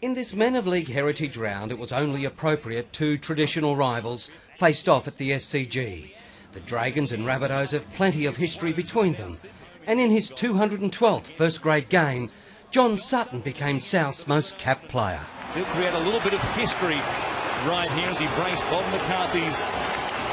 In this Men of League Heritage round, it was only appropriate two traditional rivals faced off at the SCG. The Dragons and Rabbitohs have plenty of history between them, and in his 212th first-grade game, John Sutton became South's most capped player. He'll create a little bit of history right here as he breaks Bob McCarthy's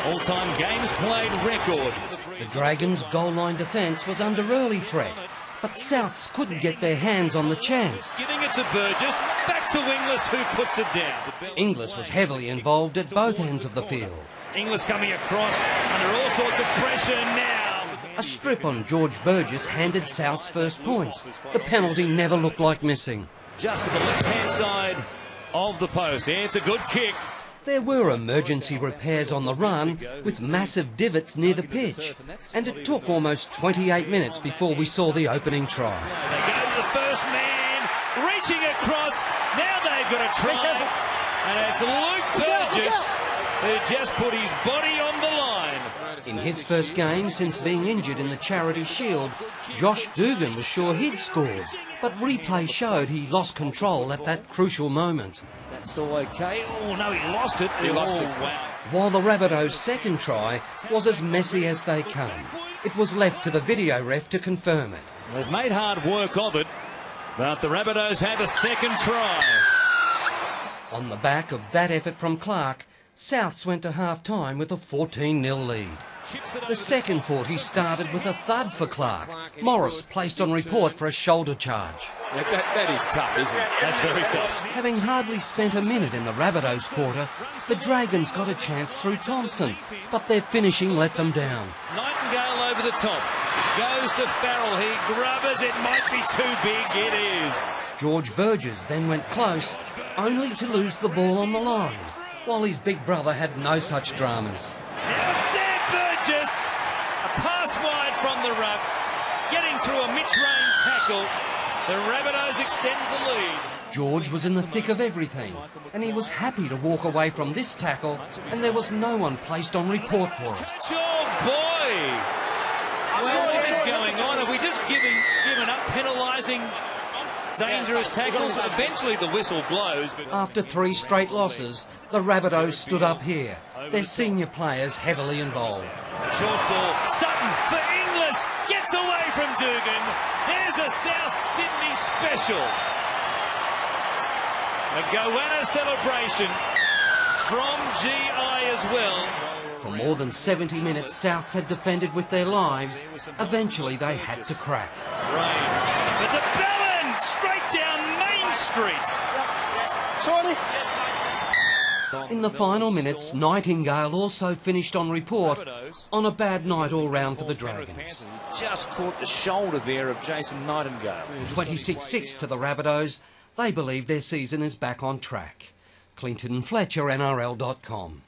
all-time games played record. The Dragons' goal line defence was under early threat, but Souths couldn't get their hands on the chance. Giving it to Burgess, back to Inglis, who puts it down. Inglis was heavily involved at both ends of the field. Inglis coming across under all sorts of pressure now. A strip on George Burgess handed South's first points. The penalty never looked like missing. Just to the left-hand side of the post. Yeah, it's a good kick. There were emergency repairs on the run with massive divots near the pitch, and it took almost 28 minutes before we saw the opening try. They go to the first man, reaching across. Now they've got a try, and it's Luke Burgess who just put his body on the line. In his first game since being injured in the Charity Shield, Josh Dugan was sure he'd scored, but replay showed he lost control at that crucial moment. That's all okay. Oh, no, he lost it. He lost it. Wow. While the Rabbitohs' second try was as messy as they come, it was left to the video ref to confirm it. They've made hard work of it, but the Rabbitohs have a second try. On the back of that effort from Clark, Souths went to half-time with a 14-0 lead. The second 40 started with a thud for Clark. Morris placed on report for a shoulder charge. Yeah, that is tough, isn't it? That's very tough. Having hardly spent a minute in the Rabbitohs quarter, the Dragons got a chance through Thompson, but their finishing let them down. Nightingale over the top. Goes to Farrell. He grubbers. It might be too big. It is. George Burgess then went close, only to lose the ball on the line, while his big brother had no such dramas. Now it's Sam Burgess. A pass wide from the ruck. Getting through a Mitch Rain tackle. The Rabbitohs extend the lead. George was in the thick of everything, and he was happy to walk away from this tackle, and there was no one placed on report for it. Oh, boy! Well, what is going on? Are we just given up, penalising dangerous tackles? Eventually the whistle blows. But After 3 straight losses, the Rabbitohs stood up here, their senior players heavily involved. Short ball. Sutton for Inglis. Gets away from Dugan. There's a South Sydney special. A Goanna celebration from GI as well. For more than 70 minutes, Souths had defended with their lives. Eventually, they had to crack. Rain. But the Bellin straight down Main Street. Shorty. In the final minutes, Nightingale also finished on report on a bad night all round for the Dragons. Just caught the shoulder there of Jason Nightingale. 26-6 to the Rabbitohs. They believe their season is back on track. Clinton Fletcher, NRL.com.